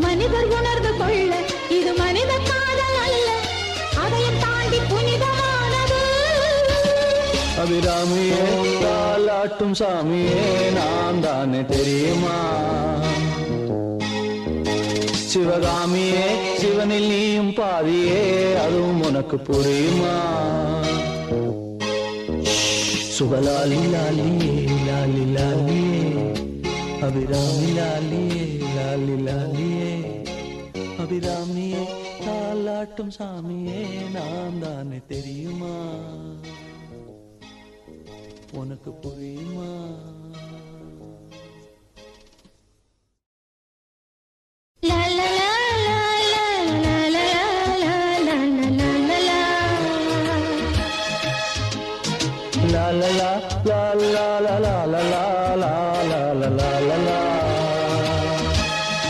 மனிதர் உணர்ந்து கொள்ள இது மனித காதல் அல்ல, அதையும் தாண்டி புனிதமானது. அபிராமியே தாலாட்டும் சாமியே நான் தானே தெரியுமா? சிவகாமியே சிவனில் நீயும் பாதியே அதுவும் உனக்கு புரியுமா? சுபலாலி லாலியே லாலி லாலியே அபிராமி லாலியே லாலி லாலியே அபிராமியே தாலாட்டும் சாமியே நான் தானே தெரியுமா? உனக்கு புரியுமா?